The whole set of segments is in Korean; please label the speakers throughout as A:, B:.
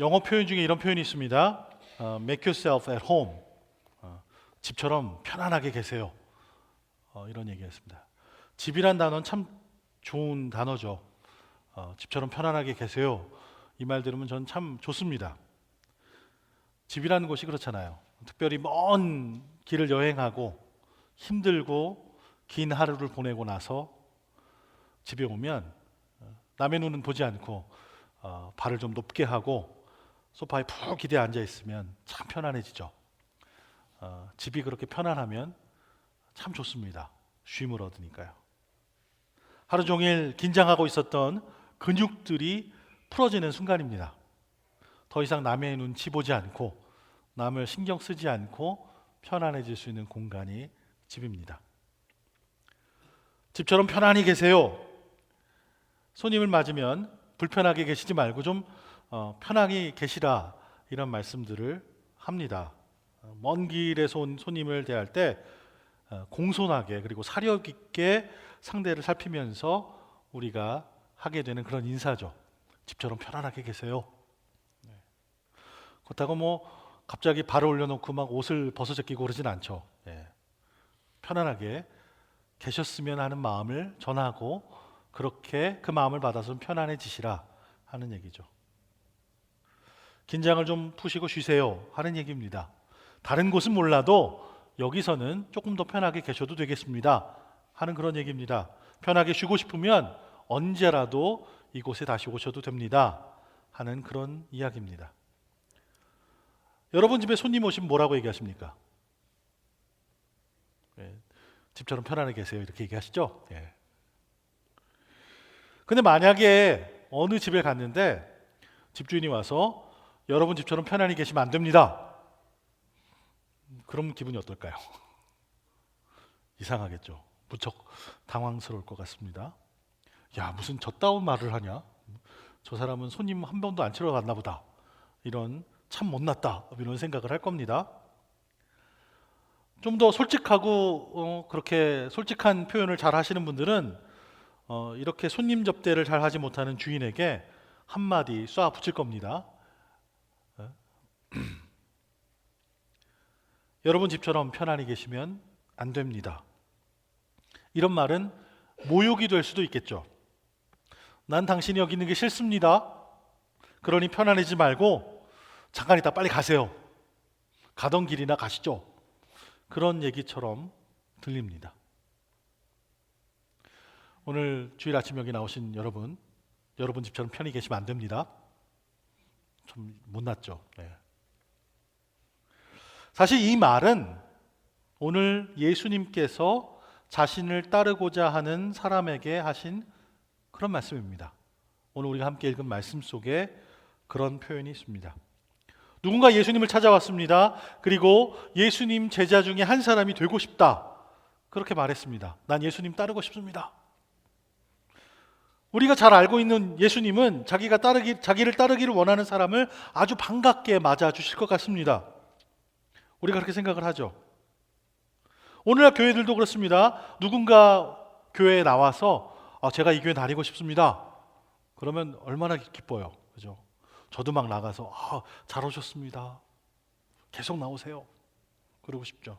A: 영어 표현 중에 이런 표현이 있습니다. Make yourself at home. 집처럼 편안하게 계세요. 이런 얘기였습니다. 집이란 단어는 참 좋은 단어죠. 집처럼 편안하게 계세요. 이 말 들으면 전 참 좋습니다. 집이라는 곳이 그렇잖아요. 특별히 먼 길을 여행하고 힘들고 긴 하루를 보내고 나서 집에 오면 남의 눈은 보지 않고 발을 좀 높게 하고 소파에 푹 기대어 앉아 있으면 참 편안해지죠. 집이 그렇게 편안하면 참 좋습니다. 쉼을 얻으니까요. 하루 종일 긴장하고 있었던 근육들이 풀어지는 순간입니다. 더 이상 남의 눈치 보지 않고 남을 신경 쓰지 않고 편안해질 수 있는 공간이 집입니다. 집처럼 편안히 계세요. 손님을 맞으면 불편하게 계시지 말고 좀 편하게 계시라, 이런 말씀들을 합니다. 먼 길에서 온 손님을 대할 때 공손하게 그리고 사력 있게 상대를 살피면서 우리가 하게 되는 그런 인사죠. 집처럼 편안하게 계세요. 그렇다고 뭐 갑자기 발을 올려놓고 막 옷을 벗어 제끼고 그러진 않죠. 편안하게 계셨으면 하는 마음을 전하고 그렇게 그 마음을 받아서 좀 편안해지시라 하는 얘기죠. 긴장을 좀 푸시고 쉬세요 하는 얘기입니다. 다른 곳은 몰라도 여기서는 조금 더 편하게 계셔도 되겠습니다 하는 그런 얘기입니다. 편하게 쉬고 싶으면 언제라도 이곳에 다시 오셔도 됩니다 하는 그런 이야기입니다. 여러분 집에 손님 오시면 뭐라고 얘기하십니까? 집처럼 편안하게 계세요 이렇게 얘기하시죠? 근데 만약에 어느 집에 갔는데 집주인이 와서 여러분 집처럼 편안히 계시면 안 됩니다, 그럼 기분이 어떨까요? 이상하겠죠. 무척 당황스러울 것 같습니다. 야, 무슨 저따운 말을 하냐? 저 사람은 손님 한 번도 안 치러 갔나 보다. 이런 참 못났다, 이런 생각을 할 겁니다. 좀 더 솔직하고 그렇게 솔직한 표현을 잘 하시는 분들은 이렇게 손님 접대를 잘 하지 못하는 주인에게 한마디 쏴 붙일 겁니다. 여러분 집처럼 편안히 계시면 안 됩니다. 이런 말은 모욕이 될 수도 있겠죠. 난 당신이 여기 있는 게 싫습니다. 그러니 편안해지지 말고 잠깐 있다 빨리 가세요. 가던 길이나 가시죠. 그런 얘기처럼 들립니다. 오늘 주일 아침 여기 나오신 여러분 집처럼 편히 계시면 안 됩니다. 좀 못났죠. 사실 이 말은 오늘 예수님께서 자신을 따르고자 하는 사람에게 하신 그런 말씀입니다. 오늘 우리가 함께 읽은 말씀 속에 그런 표현이 있습니다. 누군가 예수님을 찾아왔습니다. 그리고 예수님 제자 중에 한 사람이 되고 싶다, 그렇게 말했습니다. 난 예수님 따르고 싶습니다. 우리가 잘 알고 있는 예수님은 자기를 따르기를 원하는 사람을 아주 반갑게 맞아주실 것 같습니다. 우리가 그렇게 생각을 하죠. 오늘날 교회들도 그렇습니다. 누군가 교회에 나와서 제가 이 교회 다니고 싶습니다, 그러면 얼마나 기뻐요. 그죠? 저도 막 나가서 잘 오셨습니다, 계속 나오세요, 그러고 싶죠.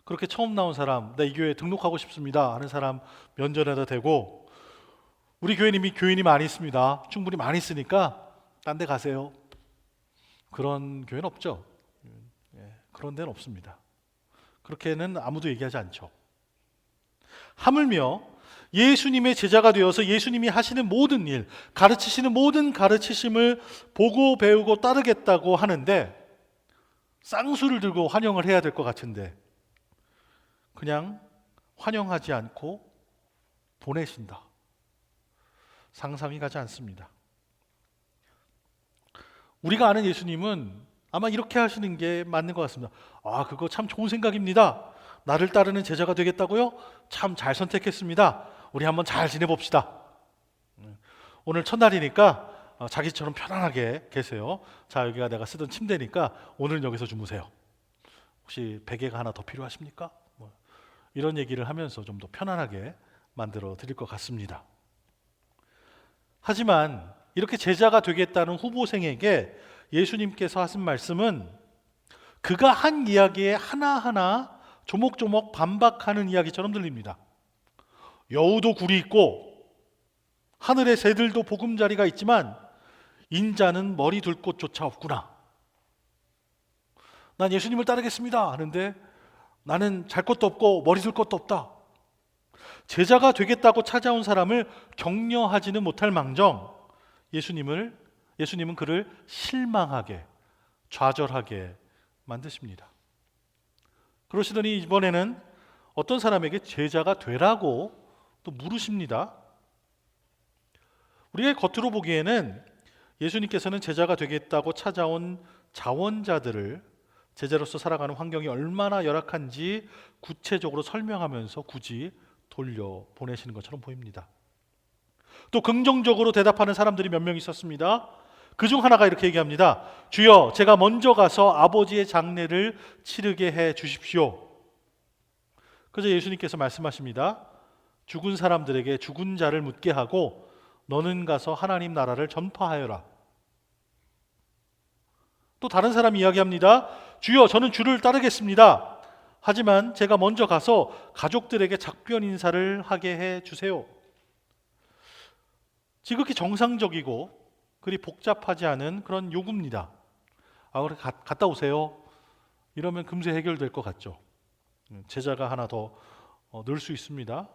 A: 그렇게 처음 나온 사람, 나 이 교회에 등록하고 싶습니다 하는 사람 면전에다 대고, 우리 교회님이 교인이 많이 있습니다, 충분히 많이 있으니까 딴 데 가세요, 그런 교회는 없죠. 그런 데는 없습니다. 그렇게는 아무도 얘기하지 않죠. 하물며 예수님의 제자가 되어서 예수님이 하시는 모든 일, 가르치시는 모든 가르치심을 보고 배우고 따르겠다고 하는데 쌍수를 들고 환영을 해야 될 것 같은데 그냥 환영하지 않고 보내신다. 상상이 가지 않습니다. 우리가 아는 예수님은 아마 이렇게 하시는 게 맞는 것 같습니다. 그거 참 좋은 생각입니다. 나를 따르는 제자가 되겠다고요? 참 잘 선택했습니다. 우리 한번 잘 지내봅시다. 오늘 첫날이니까 자기처럼 편안하게 계세요. 자, 여기가 내가 쓰던 침대니까 오늘은 여기서 주무세요. 혹시 베개가 하나 더 필요하십니까? 이런 얘기를 하면서 좀 더 편안하게 만들어 드릴 것 같습니다. 하지만 이렇게 제자가 되겠다는 후보생에게 예수님께서 하신 말씀은 그가 한 이야기에 하나하나 조목조목 반박하는 이야기처럼 들립니다. 여우도 굴이 있고 하늘의 새들도 보금자리가 있지만 인자는 머리 둘 곳조차 없구나. 난 예수님을 따르겠습니다 하는데 나는 잘 것도 없고 머리 둘 것도 없다. 제자가 되겠다고 찾아온 사람을 격려하지는 못할 망정 예수님은 그를 실망하게, 좌절하게 만드십니다. 그러시더니 이번에는 어떤 사람에게 제자가 되라고 또 물으십니다. 우리가 겉으로 보기에는 예수님께서는 제자가 되겠다고 찾아온 자원자들을 제자로서 살아가는 환경이 얼마나 열악한지 구체적으로 설명하면서 굳이 돌려보내시는 것처럼 보입니다. 또 긍정적으로 대답하는 사람들이 몇 명 있었습니다. 그중 하나가 이렇게 얘기합니다. 주여, 제가 먼저 가서 아버지의 장례를 치르게 해 주십시오. 그래서 예수님께서 말씀하십니다. 죽은 사람들에게 죽은 자를 묻게 하고 너는 가서 하나님 나라를 전파하여라. 또 다른 사람이 이야기합니다. 주여, 저는 주를 따르겠습니다. 하지만 제가 먼저 가서 가족들에게 작별 인사를 하게 해 주세요. 지극히 정상적이고 그리 복잡하지 않은 그런 요구입니다. 그래 갔다 오세요. 이러면 금세 해결될 것 같죠. 제자가 하나 더 늘 수 있습니다.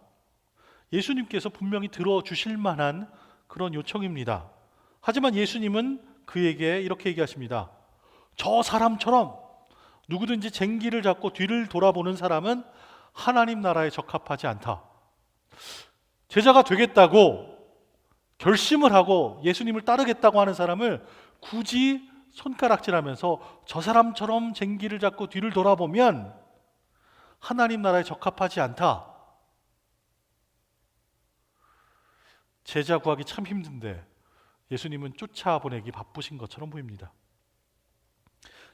A: 예수님께서 분명히 들어주실 만한 그런 요청입니다. 하지만 예수님은 그에게 이렇게 얘기하십니다. 저 사람처럼 누구든지 쟁기를 잡고 뒤를 돌아보는 사람은 하나님 나라에 적합하지 않다. 제자가 되겠다고 결심을 하고 예수님을 따르겠다고 하는 사람을 굳이 손가락질하면서 저 사람처럼 쟁기를 잡고 뒤를 돌아보면 하나님 나라에 적합하지 않다. 제자 구하기 참 힘든데 예수님은 쫓아보내기 바쁘신 것처럼 보입니다.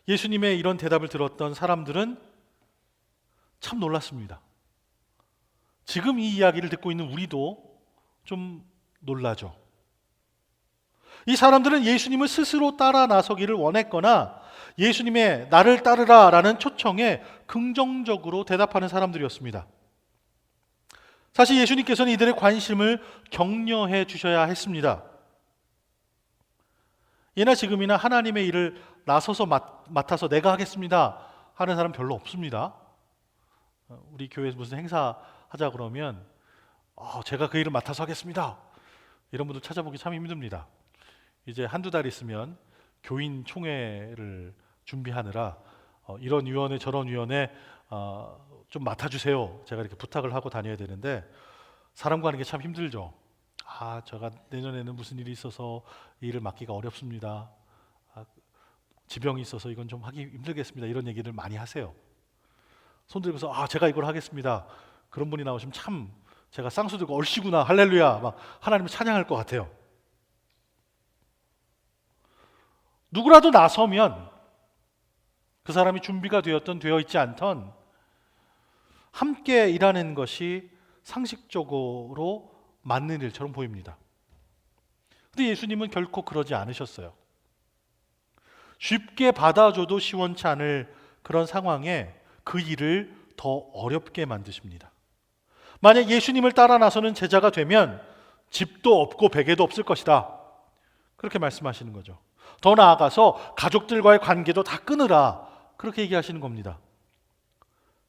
A: 예수님의 이런 대답을 들었던 사람들은 참 놀랐습니다. 지금 이 이야기를 듣고 있는 우리도 좀 놀라죠. 이 사람들은 예수님을 스스로 따라 나서기를 원했거나 예수님의 나를 따르라 라는 초청에 긍정적으로 대답하는 사람들이었습니다. 사실 예수님께서는 이들의 관심을 격려해 주셔야 했습니다. 예나 지금이나 하나님의 일을 나서서 맡아서 내가 하겠습니다 하는 사람 별로 없습니다. 우리 교회에서 무슨 행사 하자 그러면 제가 그 일을 맡아서 하겠습니다 이런 분들 찾아보기 참 힘듭니다. 이제 한두 달 있으면 교인 총회를 준비하느라 이런 위원회 저런 위원회 좀 맡아주세요 제가 이렇게 부탁을 하고 다녀야 되는데 사람 구하는 게 참 힘들죠. 제가 내년에는 무슨 일이 있어서 이 일을 맡기가 어렵습니다. 지병이 있어서 이건 좀 하기 힘들겠습니다. 이런 얘기를 많이 하세요. 손 들면서 제가 이걸 하겠습니다. 그런 분이 나오시면 참 제가 쌍수 들고 얼씨구나 할렐루야 막 하나님을 찬양할 것 같아요. 누구라도 나서면 그 사람이 준비가 되어 있지 않던 함께 일하는 것이 상식적으로 맞는 일처럼 보입니다. 근데 예수님은 결코 그러지 않으셨어요. 쉽게 받아줘도 시원치 않을 그런 상황에 그 일을 더 어렵게 만드십니다. 만약 예수님을 따라 나서는 제자가 되면 집도 없고 베개도 없을 것이다. 그렇게 말씀하시는 거죠. 더 나아가서 가족들과의 관계도 다 끊으라. 그렇게 얘기하시는 겁니다.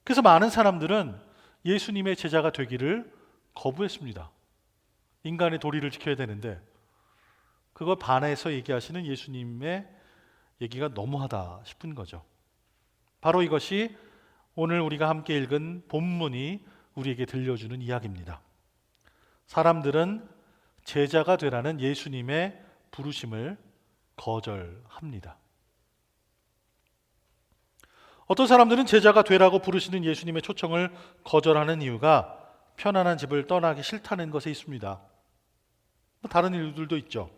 A: 그래서 많은 사람들은 예수님의 제자가 되기를 거부했습니다. 인간의 도리를 지켜야 되는데 그걸 반해서 얘기하시는 예수님의 얘기가 너무하다 싶은 거죠. 바로 이것이 오늘 우리가 함께 읽은 본문이 우리에게 들려주는 이야기입니다. 사람들은 제자가 되라는 예수님의 부르심을 거절합니다. 어떤 사람들은 제자가 되라고 부르시는 예수님의 초청을 거절하는 이유가 편안한 집을 떠나기 싫다는 것에 있습니다. 다른 이유들도 있죠.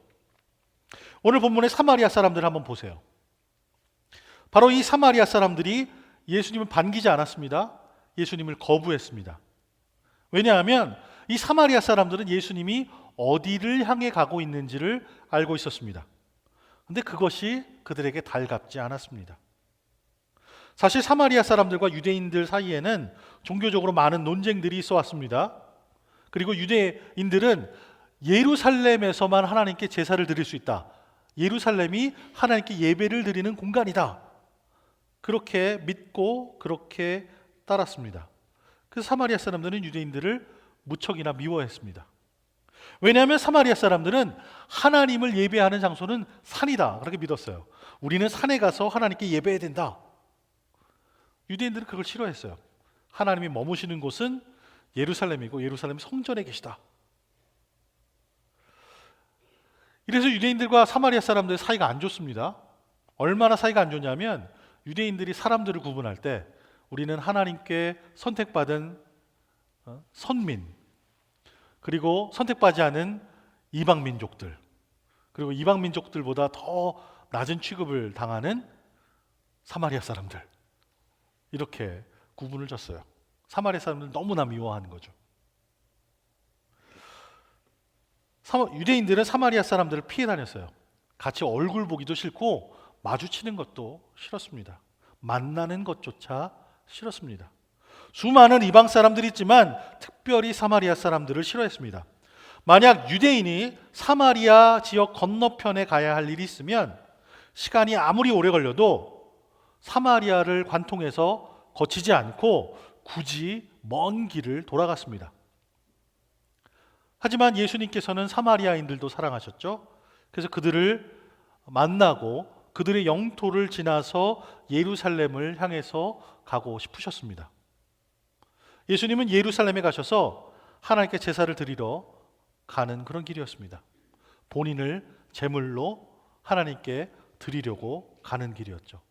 A: 오늘 본문의 사마리아 사람들 한번 보세요. 바로 이 사마리아 사람들이 예수님을 반기지 않았습니다. 예수님을 거부했습니다. 왜냐하면 이 사마리아 사람들은 예수님이 어디를 향해 가고 있는지를 알고 있었습니다. 근데 그것이 그들에게 달갑지 않았습니다. 사실 사마리아 사람들과 유대인들 사이에는 종교적으로 많은 논쟁들이 있어 왔습니다. 그리고 유대인들은 예루살렘에서만 하나님께 제사를 드릴 수 있다. 예루살렘이 하나님께 예배를 드리는 공간이다. 그렇게 믿고 그렇게 따랐습니다. 그래서 사마리아 사람들은 유대인들을 무척이나 미워했습니다. 왜냐하면 사마리아 사람들은 하나님을 예배하는 장소는 산이다. 그렇게 믿었어요. 우리는 산에 가서 하나님께 예배해야 된다. 유대인들은 그걸 싫어했어요. 하나님이 머무시는 곳은 예루살렘이고 예루살렘 성전에 계시다. 이래서 유대인들과 사마리아 사람들의 사이가 안 좋습니다. 얼마나 사이가 안 좋냐면 유대인들이 사람들을 구분할 때 우리는 하나님께 선택받은 선민, 그리고 선택받지 않은 이방 민족들, 그리고 이방 민족들보다 더 낮은 취급을 당하는 사마리아 사람들, 이렇게 구분을 줬어요. 사마리아 사람들은 너무나 미워하는 거죠. 유대인들은 사마리아 사람들을 피해 다녔어요. 같이 얼굴 보기도 싫고 마주치는 것도 싫었습니다. 만나는 것조차 싫었습니다. 수많은 이방 사람들이 있지만 특별히 사마리아 사람들을 싫어했습니다. 만약 유대인이 사마리아 지역 건너편에 가야 할 일이 있으면 시간이 아무리 오래 걸려도 사마리아를 관통해서 거치지 않고 굳이 먼 길을 돌아갔습니다. 하지만 예수님께서는 사마리아인들도 사랑하셨죠. 그래서 그들을 만나고 그들의 영토를 지나서 예루살렘을 향해서 가고 싶으셨습니다. 예수님은 예루살렘에 가셔서 하나님께 제사를 드리러 가는 그런 길이었습니다. 본인을 제물로 하나님께 드리려고 가는 길이었죠.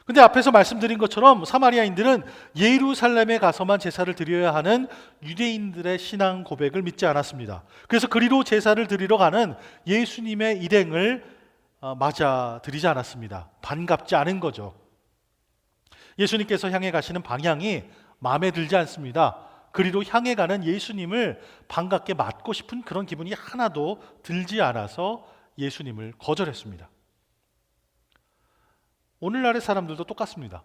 A: 근데 앞에서 말씀드린 것처럼 사마리아인들은 예루살렘에 가서만 제사를 드려야 하는 유대인들의 신앙 고백을 믿지 않았습니다. 그래서 그리로 제사를 드리러 가는 예수님의 일행을 맞아들이지 않았습니다. 반갑지 않은 거죠. 예수님께서 향해 가시는 방향이 마음에 들지 않습니다. 그리로 향해 가는 예수님을 반갑게 맞고 싶은 그런 기분이 하나도 들지 않아서 예수님을 거절했습니다. 오늘날의 사람들도 똑같습니다.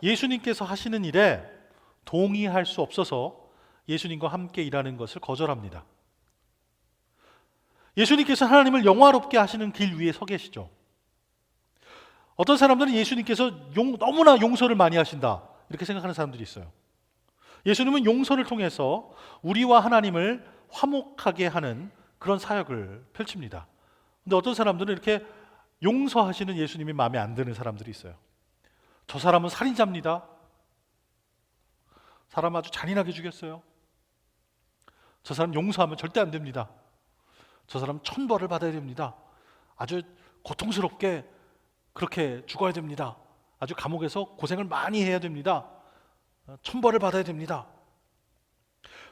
A: 예수님께서 하시는 일에 동의할 수 없어서 예수님과 함께 일하는 것을 거절합니다. 예수님께서 하나님을 영화롭게 하시는 길 위에 서 계시죠. 어떤 사람들은 예수님께서 너무나 용서를 많이 하신다 이렇게 생각하는 사람들이 있어요. 예수님은 용서를 통해서 우리와 하나님을 화목하게 하는 그런 사역을 펼칩니다. 근데 어떤 사람들은 이렇게 용서하시는 예수님이 마음에 안 드는 사람들이 있어요. 저 사람은 살인자입니다. 사람 아주 잔인하게 죽였어요. 저 사람 용서하면 절대 안 됩니다. 저 사람 천벌을 받아야 됩니다. 아주 고통스럽게 그렇게 죽어야 됩니다. 아주 감옥에서 고생을 많이 해야 됩니다. 천벌을 받아야 됩니다.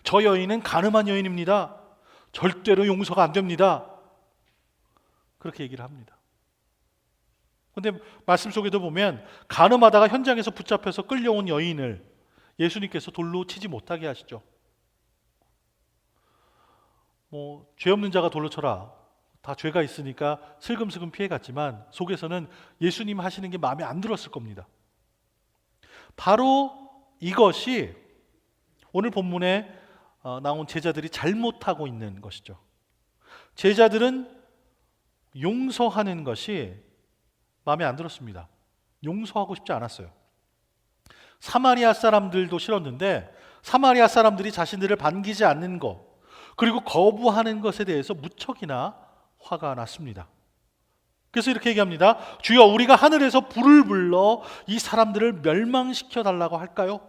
A: 저 여인은 가늠한 여인입니다. 절대로 용서가 안 됩니다. 그렇게 얘기를 합니다. 그런데 말씀 속에도 보면 가늠하다가 현장에서 붙잡혀서 끌려온 여인을 예수님께서 돌로 치지 못하게 하시죠. 죄 없는 자가 돌로 쳐라. 다 죄가 있으니까 슬금슬금 피해갔지만 속에서는 예수님 하시는 게 마음에 안 들었을 겁니다. 바로 이것이 오늘 본문에 나온 제자들이 잘못하고 있는 것이죠. 제자들은 용서하는 것이 마음에 안 들었습니다. 용서하고 싶지 않았어요. 사마리아 사람들도 싫었는데 사마리아 사람들이 자신들을 반기지 않는 것, 그리고 거부하는 것에 대해서 무척이나 화가 났습니다. 그래서 이렇게 얘기합니다. 주여, 우리가 하늘에서 불을 불러 이 사람들을 멸망시켜 달라고 할까요?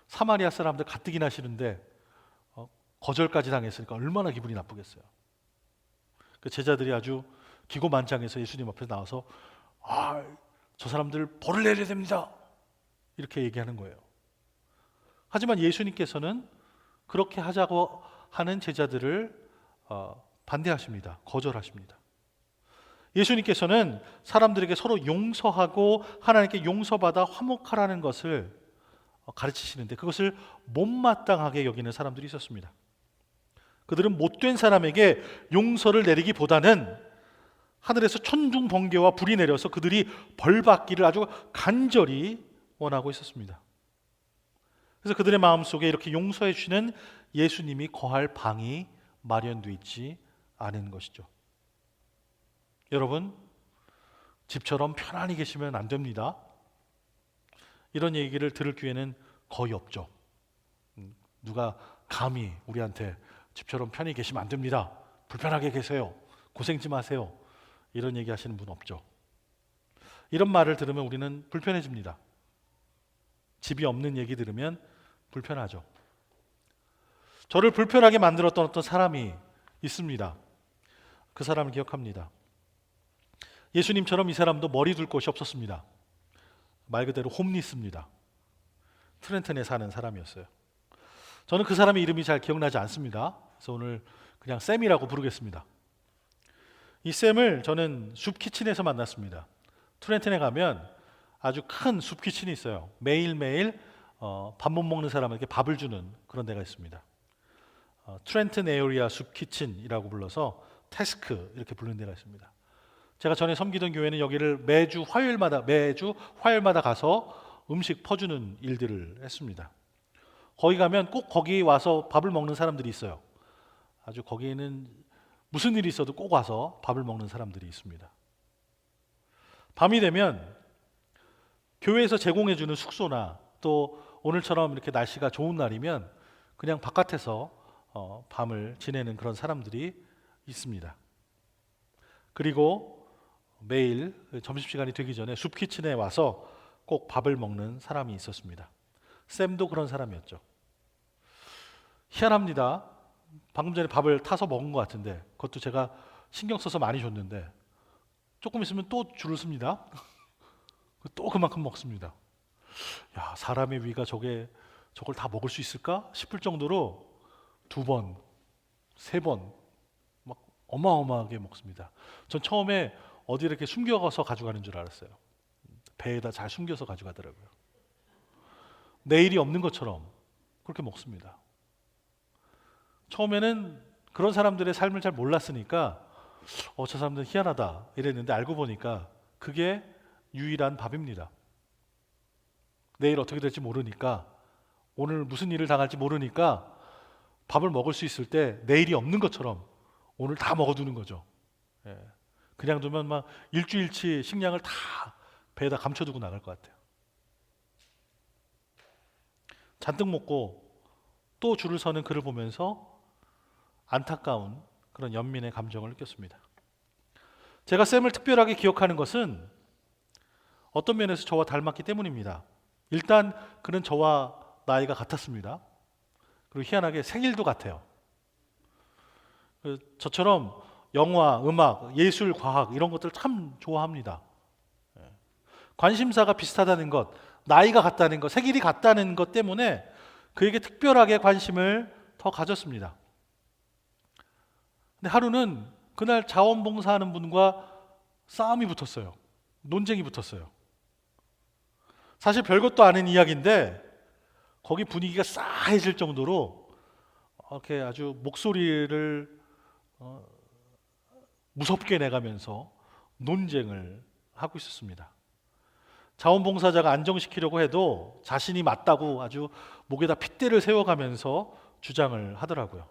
A: 사마리아 사람들 가뜩이나 싫은데 거절까지 당했으니까 얼마나 기분이 나쁘겠어요. 그 제자들이 아주 기고만장해서 예수님 앞에 나와서 저 사람들 벌을 내려야 됩니다. 이렇게 얘기하는 거예요. 하지만 예수님께서는 그렇게 하자고 하는 제자들을 반대하십니다. 거절하십니다. 예수님께서는 사람들에게 서로 용서하고 하나님께 용서받아 화목하라는 것을 가르치시는데 그것을 못마땅하게 여기는 사람들이 있었습니다. 그들은 못된 사람에게 용서를 내리기보다는 하늘에서 천둥 번개와 불이 내려서 그들이 벌받기를 아주 간절히 원하고 있었습니다. 그래서 그들의 마음속에 이렇게 용서해 주시는 예수님이 거할 방이 마련되어 있지 않은 것이죠. 여러분, 집처럼 편안히 계시면 안 됩니다. 이런 얘기를 들을 기회는 거의 없죠. 누가 감히 우리한테 집처럼 편히 계시면 안 됩니다. 불편하게 계세요. 고생 좀 하세요. 이런 얘기 하시는 분 없죠. 이런 말을 들으면 우리는 불편해집니다. 집이 없는 얘기 들으면 불편하죠. 저를 불편하게 만들었던 어떤 사람이 있습니다. 그 사람을 기억합니다. 예수님처럼 이 사람도 머리 둘 곳이 없었습니다. 말 그대로 홈리스입니다. 트렌턴에 사는 사람이었어요. 저는 그 사람의 이름이 잘 기억나지 않습니다. 그래서 오늘 그냥 샘이라고 부르겠습니다. 이 샘을 저는 숲키친에서 만났습니다. 트렌턴에 가면 아주 큰 숲키친이 있어요. 매일매일 밥 못 먹는 사람에게 밥을 주는 그런 데가 있습니다. 트렌턴 에어리아 숲키친이라고 불러서 테스크 이렇게 부르는 데가 있습니다. 제가 전에 섬기던 교회는 여기를 매주 화요일마다 가서 음식 퍼주는 일들을 했습니다. 거기 가면 꼭 거기 와서 밥을 먹는 사람들이 있어요. 아주 거기에는 무슨 일이 있어도 꼭 와서 밥을 먹는 사람들이 있습니다. 밤이 되면 교회에서 제공해주는 숙소나 또 오늘처럼 이렇게 날씨가 좋은 날이면 그냥 바깥에서 밤을 지내는 그런 사람들이 있습니다. 그리고 매일 점심시간이 되기 전에 숲키친에 와서 꼭 밥을 먹는 사람이 있었습니다. 샘도 그런 사람이었죠. 희한합니다. 방금 전에 밥을 타서 먹은 것 같은데 그것도 제가 신경 써서 많이 줬는데 조금 있으면 또 줄을 섭니다. 또 그만큼 먹습니다. 야, 사람의 위가 저걸 다 먹을 수 있을까 싶을 정도로 2번, 3번 막 어마어마하게 먹습니다. 전 처음에 어디 이렇게 숨겨서 가져가는 줄 알았어요. 배에다 잘 숨겨서 가져가더라고요. 내일이 없는 것처럼 그렇게 먹습니다. 처음에는 그런 사람들의 삶을 잘 몰랐으니까 저 사람들은 희한하다 이랬는데 알고 보니까 그게 유일한 밥입니다. 내일 어떻게 될지 모르니까 오늘 무슨 일을 당할지 모르니까 밥을 먹을 수 있을 때 내일이 없는 것처럼 오늘 다 먹어두는 거죠. 예. 그냥 두면 막 일주일치 식량을 다 배에다 감춰두고 나갈 것 같아요. 잔뜩 먹고 또 줄을 서는 그를 보면서 안타까운 그런 연민의 감정을 느꼈습니다. 제가 샘을 특별하게 기억하는 것은 어떤 면에서 저와 닮았기 때문입니다. 일단 그는 저와 나이가 같았습니다. 그리고 희한하게 생일도 같아요. 저처럼 영화, 음악, 예술, 과학 이런 것들 참 좋아합니다. 관심사가 비슷하다는 것, 나이가 같다는 것, 생일이 같다는 것 때문에 그에게 특별하게 관심을 더 가졌습니다. 근데 하루는 그날 자원봉사하는 분과 싸움이 붙었어요. 논쟁이 붙었어요. 사실 별것도 아닌 이야기인데 거기 분위기가 싸해질 정도로 이렇게 아주 목소리를 무섭게 내가면서 논쟁을 하고 있었습니다. 자원봉사자가 안정시키려고 해도 자신이 맞다고 아주 목에다 핏대를 세워가면서 주장을 하더라고요.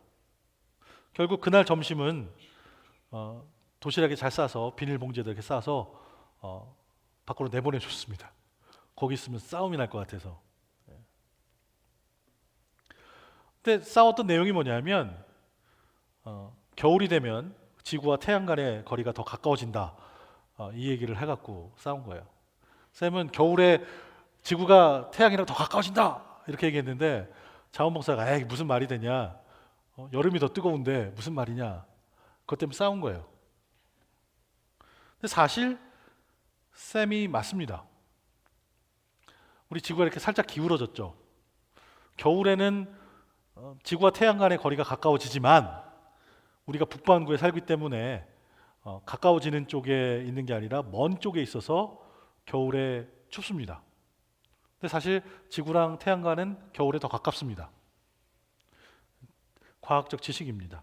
A: 결국 그날 점심은 도시락에 잘 싸서 비닐봉지에다 이렇게 싸서 밖으로 내보내줬습니다. 거기 있으면 싸움이 날 것 같아서. 근데 싸웠던 내용이 뭐냐면 겨울이 되면 지구와 태양 간의 거리가 더 가까워진다. 이 얘기를 해갖고 싸운 거예요. 쌤은 겨울에 지구가 태양이랑 더 가까워진다 이렇게 얘기했는데 자원봉사가 에이 무슨 말이 되냐, 여름이 더 뜨거운데 무슨 말이냐, 그것 때문에 싸운 거예요. 근데 사실 쌤이 맞습니다. 우리 지구가 이렇게 살짝 기울어졌죠. 겨울에는 지구와 태양 간의 거리가 가까워지지만 우리가 북반구에 살기 때문에 가까워지는 쪽에 있는 게 아니라 먼 쪽에 있어서 겨울에 춥습니다. 근데 사실 지구랑 태양과는 겨울에 더 가깝습니다. 과학적 지식입니다.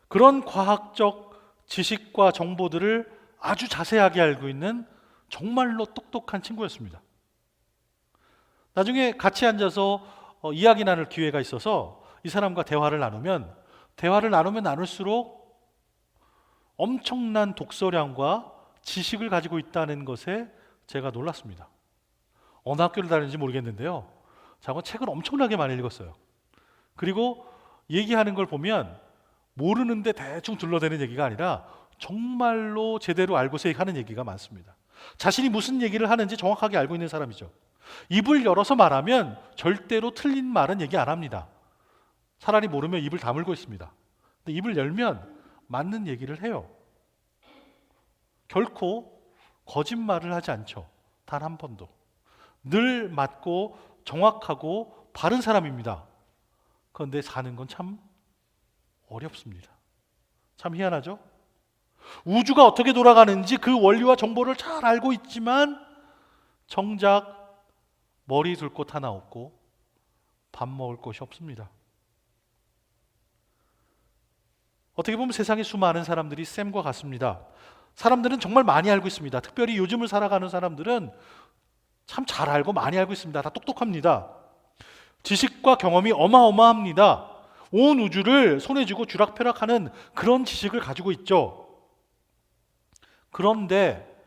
A: 그런 과학적 지식과 정보들을 아주 자세하게 알고 있는 정말로 똑똑한 친구였습니다. 나중에 같이 앉아서 이야기 나눌 기회가 있어서 이 사람과 대화를 나누면 나눌수록 엄청난 독서량과 지식을 가지고 있다는 것에 제가 놀랐습니다. 어느 학교를 다니는지 모르겠는데요. 저하고 책을 엄청나게 많이 읽었어요. 그리고 얘기하는 걸 보면 모르는데 대충 둘러대는 얘기가 아니라 정말로 제대로 알고서 하는 얘기가 많습니다. 자신이 무슨 얘기를 하는지 정확하게 알고 있는 사람이죠. 입을 열어서 말하면 절대로 틀린 말은 얘기 안 합니다. 차라리 모르면 입을 다물고 있습니다. 근데 입을 열면 맞는 얘기를 해요. 결코 거짓말을 하지 않죠. 단 한 번도. 늘 맞고 정확하고 바른 사람입니다. 그런데 사는 건 참 어렵습니다. 참 희한하죠? 우주가 어떻게 돌아가는지 그 원리와 정보를 잘 알고 있지만 정작 머리 둘 곳 하나 없고 밥 먹을 곳이 없습니다. 어떻게 보면 세상에 수많은 사람들이 쌤과 같습니다. 사람들은 정말 많이 알고 있습니다. 특별히 요즘을 살아가는 사람들은 참 잘 알고 많이 알고 있습니다. 다 똑똑합니다. 지식과 경험이 어마어마합니다. 온 우주를 손에 쥐고 쥐락펴락하는 그런 지식을 가지고 있죠. 그런데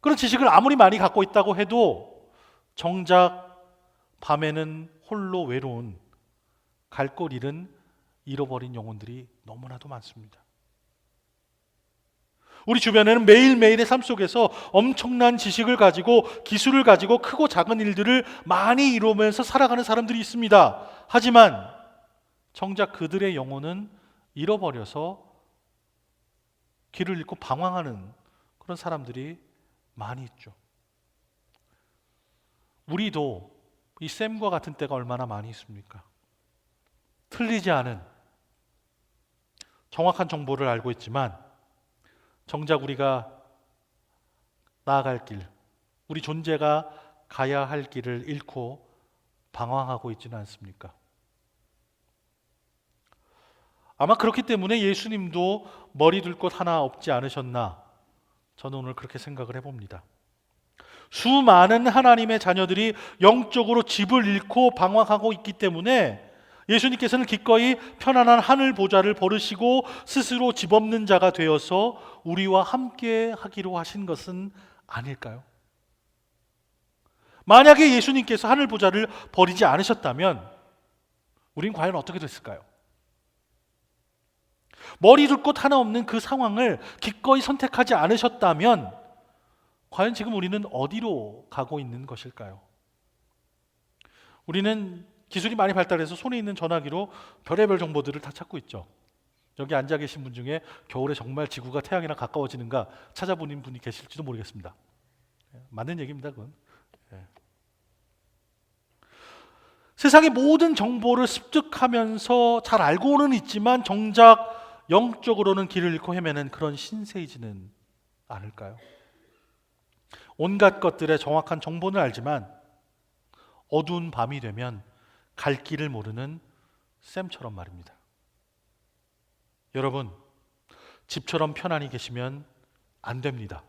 A: 그런 지식을 아무리 많이 갖고 있다고 해도 정작 밤에는 홀로 외로운 갈 곳 잃은 잃어버린 영혼들이 너무나도 많습니다. 우리 주변에는 매일매일의 삶 속에서 엄청난 지식을 가지고 기술을 가지고 크고 작은 일들을 많이 이루면서 살아가는 사람들이 있습니다. 하지만 정작 그들의 영혼은 잃어버려서 길을 잃고 방황하는 그런 사람들이 많이 있죠. 우리도 이 샘과 같은 때가 얼마나 많이 있습니까? 틀리지 않은 정확한 정보를 알고 있지만 정작 우리가 나아갈 길, 우리 존재가 가야 할 길을 잃고 방황하고 있지는 않습니까? 아마 그렇기 때문에 예수님도 머리 둘 곳 하나 없지 않으셨나? 저는 오늘 그렇게 생각을 해봅니다. 수많은 하나님의 자녀들이 영적으로 집을 잃고 방황하고 있기 때문에 예수님께서는 기꺼이 편안한 하늘 보좌를 버리시고 스스로 집 없는 자가 되어서 우리와 함께 하기로 하신 것은 아닐까요? 만약에 예수님께서 하늘 보좌를 버리지 않으셨다면 우린 과연 어떻게 됐을까요? 머리 둘 곳 하나 없는 그 상황을 기꺼이 선택하지 않으셨다면 과연 지금 우리는 어디로 가고 있는 것일까요? 우리는 기술이 많이 발달해서 손에 있는 전화기로 별의별 정보들을 다 찾고 있죠. 여기 앉아 계신 분 중에 겨울에 정말 지구가 태양이랑 가까워지는가 찾아보는 분이 계실지도 모르겠습니다. 맞는 얘기입니다, 그건. 세상의 모든 정보를 습득하면서 잘 알고는 있지만 정작 영적으로는 길을 잃고 헤매는 그런 신세이지는 않을까요? 온갖 것들의 정확한 정보는 알지만 어두운 밤이 되면 갈 길을 모르는 샘처럼 말입니다. 여러분, 집처럼 편안히 계시면 안 됩니다.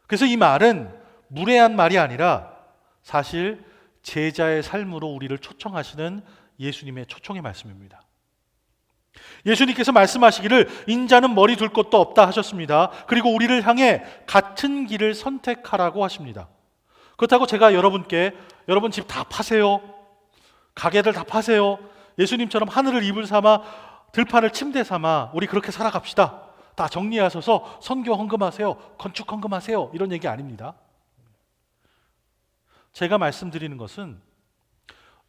A: 그래서 이 말은 무례한 말이 아니라 사실 제자의 삶으로 우리를 초청하시는 예수님의 초청의 말씀입니다. 예수님께서 말씀하시기를 인자는 머리 둘 곳도 없다 하셨습니다. 그리고 우리를 향해 같은 길을 선택하라고 하십니다. 그렇다고 제가 여러분께 여러분 집 다 파세요, 가게들 다 파세요, 예수님처럼 하늘을 이불 삼아 들판을 침대 삼아 우리 그렇게 살아갑시다, 다 정리하셔서 선교 헌금하세요, 건축 헌금하세요, 이런 얘기 아닙니다. 제가 말씀드리는 것은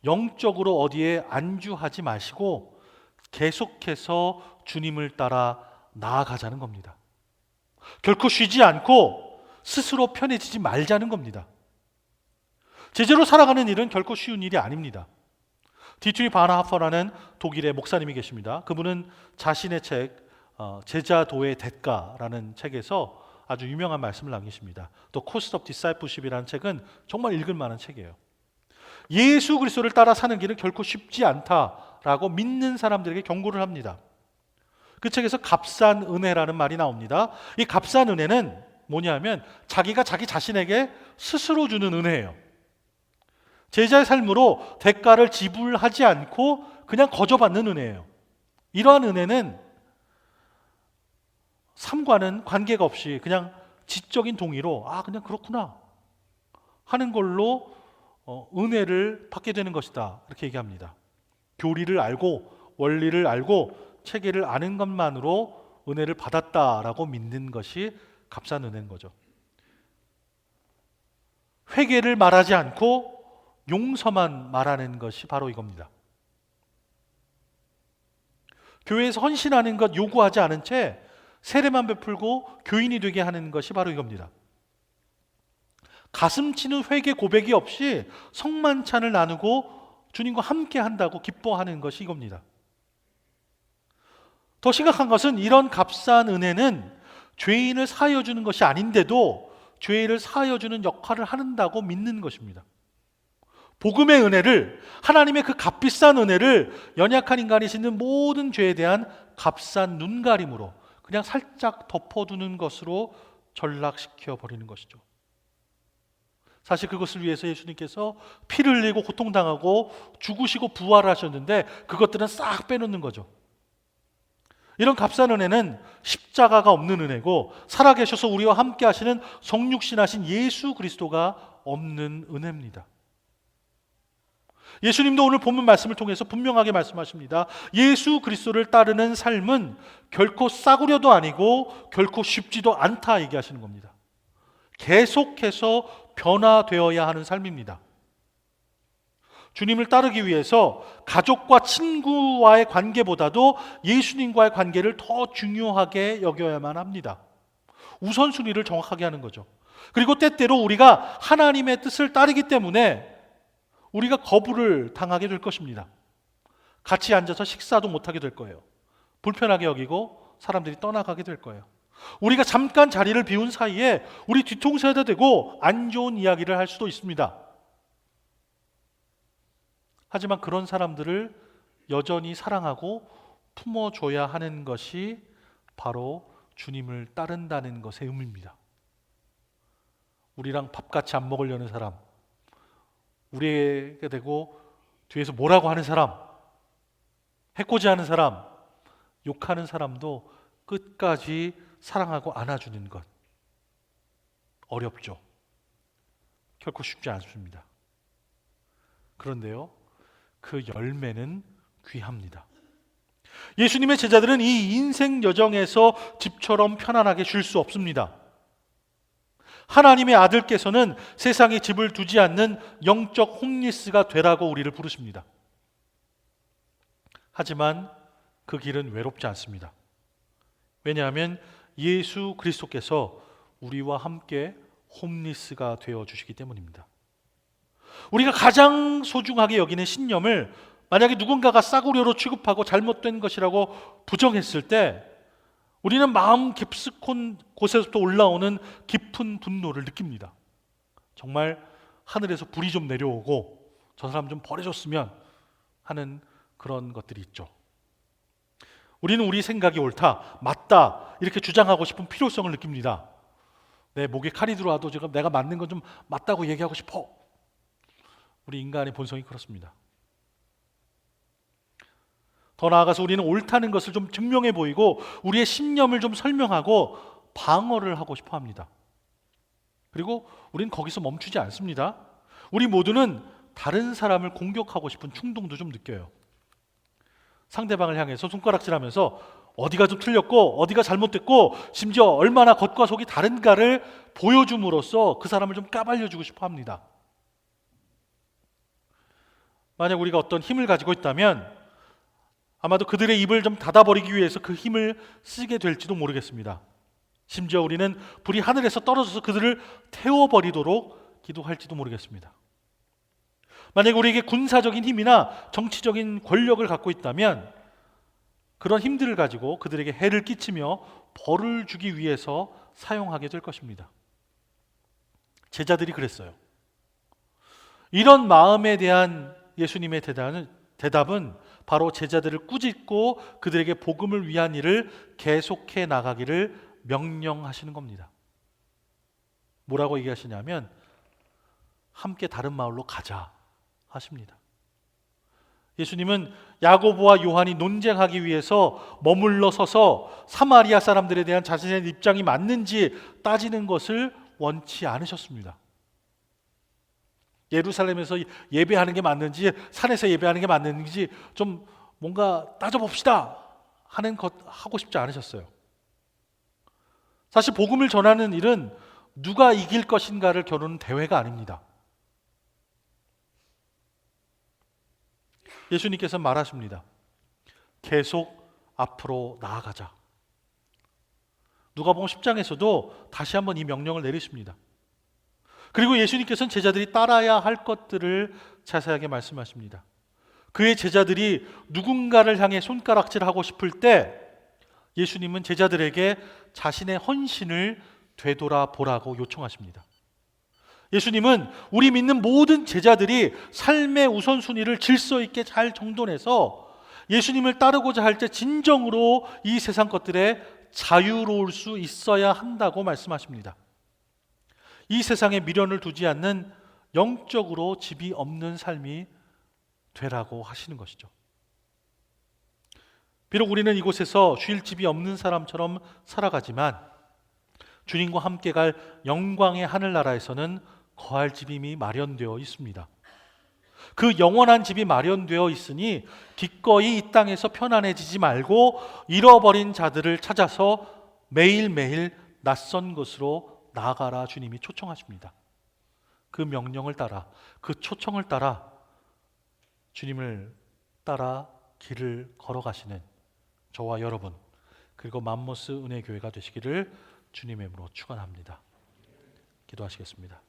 A: 영적으로 어디에 안주하지 마시고 계속해서 주님을 따라 나아가자는 겁니다. 결코 쉬지 않고 스스로 편해지지 말자는 겁니다. 제자로 살아가는 일은 결코 쉬운 일이 아닙니다. 디트리 바나하퍼라는 독일의 목사님이 계십니다. 그분은 자신의 책 제자도의 대가라는 책에서 아주 유명한 말씀을 남기십니다. 또 코스트 오브 디사이플십이라는 책은 정말 읽을 만한 책이에요. 예수 그리스도를 따라 사는 길은 결코 쉽지 않다라고 믿는 사람들에게 경고를 합니다. 그 책에서 값싼 은혜라는 말이 나옵니다. 이 값싼 은혜는 뭐냐면 자기가 자기 자신에게 스스로 주는 은혜예요. 제자의 삶으로 대가를 지불하지 않고 그냥 거저받는 은혜예요. 이러한 은혜는 삶과는 관계가 없이 그냥 지적인 동의로 그냥 그렇구나 하는 걸로 은혜를 받게 되는 것이다, 이렇게 얘기합니다. 교리를 알고 원리를 알고 체계를 아는 것만으로 은혜를 받았다라고 믿는 것이 값싼 은혜인 거죠. 회개를 말하지 않고 용서만 말하는 것이 바로 이겁니다. 교회에서 헌신하는 것 요구하지 않은 채 세례만 베풀고 교인이 되게 하는 것이 바로 이겁니다. 가슴 치는 회개 고백이 없이 성만찬을 나누고 주님과 함께 한다고 기뻐하는 것이 이겁니다. 더 심각한 것은 이런 값싼 은혜는 죄인을 사하여 주는 것이 아닌데도 죄를 사하여 주는 역할을 한다고 믿는 것입니다. 복음의 은혜를, 하나님의 그 값비싼 은혜를 연약한 인간이 짓는 모든 죄에 대한 값싼 눈가림으로 그냥 살짝 덮어두는 것으로 전락시켜 버리는 것이죠. 사실 그것을 위해서 예수님께서 피를 흘리고 고통당하고 죽으시고 부활하셨는데 그것들은 싹 빼놓는 거죠. 이런 값싼 은혜는 십자가가 없는 은혜고 살아계셔서 우리와 함께 하시는 성육신하신 예수 그리스도가 없는 은혜입니다. 예수님도 오늘 본문 말씀을 통해서 분명하게 말씀하십니다. 예수 그리스도를 따르는 삶은 결코 싸구려도 아니고 결코 쉽지도 않다 얘기하시는 겁니다. 계속해서 변화되어야 하는 삶입니다. 주님을 따르기 위해서 가족과 친구와의 관계보다도 예수님과의 관계를 더 중요하게 여겨야만 합니다. 우선순위를 정확하게 하는 거죠. 그리고 때때로 우리가 하나님의 뜻을 따르기 때문에 우리가 거부를 당하게 될 것입니다. 같이 앉아서 식사도 못하게 될 거예요. 불편하게 여기고 사람들이 떠나가게 될 거예요. 우리가 잠깐 자리를 비운 사이에 우리 뒤통수에다 대고 안 좋은 이야기를 할 수도 있습니다. 하지만 그런 사람들을 여전히 사랑하고 품어줘야 하는 것이 바로 주님을 따른다는 것의 의미입니다. 우리랑 밥같이 안 먹으려는 사람, 우리에게 대고 뒤에서 뭐라고 하는 사람, 해코지하는 사람, 욕하는 사람도 끝까지 사랑하고 안아주는 것, 어렵죠. 결코 쉽지 않습니다. 그런데요, 그 열매는 귀합니다. 예수님의 제자들은 이 인생 여정에서 집처럼 편안하게 쉴 수 없습니다. 하나님의 아들께서는 세상에 집을 두지 않는 영적 홈리스가 되라고 우리를 부르십니다. 하지만 그 길은 외롭지 않습니다. 왜냐하면 예수 그리스도께서 우리와 함께 홈리스가 되어 주시기 때문입니다. 우리가 가장 소중하게 여기는 신념을 만약에 누군가가 싸구려로 취급하고 잘못된 것이라고 부정했을 때 우리는 마음 깊숙한 곳에서부터 올라오는 깊은 분노를 느낍니다. 정말 하늘에서 불이 좀 내려오고 저 사람 좀 버려줬으면 하는 그런 것들이 있죠. 우리는 우리 생각이 옳다, 맞다 이렇게 주장하고 싶은 필요성을 느낍니다. 내 목에 칼이 들어와도 지금 내가 맞는 건 좀 맞다고 얘기하고 싶어. 우리 인간의 본성이 그렇습니다. 더 나아가서 우리는 옳다는 것을 좀 증명해 보이고 우리의 신념을 좀 설명하고 방어를 하고 싶어 합니다. 그리고 우리는 거기서 멈추지 않습니다. 우리 모두는 다른 사람을 공격하고 싶은 충동도 좀 느껴요. 상대방을 향해서 손가락질하면서 어디가 좀 틀렸고 어디가 잘못됐고 심지어 얼마나 겉과 속이 다른가를 보여줌으로써 그 사람을 좀 까발려주고 싶어 합니다. 만약 우리가 어떤 힘을 가지고 있다면 아마도 그들의 입을 좀 닫아버리기 위해서 그 힘을 쓰게 될지도 모르겠습니다. 심지어 우리는 불이 하늘에서 떨어져서 그들을 태워버리도록 기도할지도 모르겠습니다. 만약 우리에게 군사적인 힘이나 정치적인 권력을 갖고 있다면 그런 힘들을 가지고 그들에게 해를 끼치며 벌을 주기 위해서 사용하게 될 것입니다. 제자들이 그랬어요. 이런 마음에 대한 예수님의 대답은 바로 제자들을 꾸짖고 그들에게 복음을 위한 일을 계속해 나가기를 명령하시는 겁니다. 뭐라고 얘기하시냐면 함께 다른 마을로 가자 하십니다. 예수님은 야고보와 요한이 논쟁하기 위해서 머물러 서서 사마리아 사람들에 대한 자신의 입장이 맞는지 따지는 것을 원치 않으셨습니다. 예루살렘에서 예배하는 게 맞는지 산에서 예배하는 게 맞는지 좀 뭔가 따져봅시다 하는 것 하고 싶지 않으셨어요. 사실 복음을 전하는 일은 누가 이길 것인가를 겨루는 대회가 아닙니다. 예수님께서 말하십니다. 계속 앞으로 나아가자. 누가복음 10장에서도 다시 한번 이 명령을 내리십니다. 그리고 예수님께서는 제자들이 따라야 할 것들을 자세하게 말씀하십니다. 그의 제자들이 누군가를 향해 손가락질하고 싶을 때 예수님은 제자들에게 자신의 헌신을 되돌아보라고 요청하십니다. 예수님은 우리 믿는 모든 제자들이 삶의 우선순위를 질서 있게 잘 정돈해서 예수님을 따르고자 할 때 진정으로 이 세상 것들에 자유로울 수 있어야 한다고 말씀하십니다. 이 세상에 미련을 두지 않는 영적으로 집이 없는 삶이 되라고 하시는 것이죠. 비록 우리는 이곳에서 쉴 집이 없는 사람처럼 살아가지만 주님과 함께 갈 영광의 하늘나라에서는 거할 집이 이미 마련되어 있습니다. 그 영원한 집이 마련되어 있으니 기꺼이 이 땅에서 편안해지지 말고 잃어버린 자들을 찾아서 매일매일 낯선 곳으로 나아가라 주님이 초청하십니다. 그 명령을 따라, 그 초청을 따라 주님을 따라 길을 걸어가시는 저와 여러분, 그리고 맘모스 은혜교회가 되시기를 주님의 이름으로 축원합니다. 기도하시겠습니다.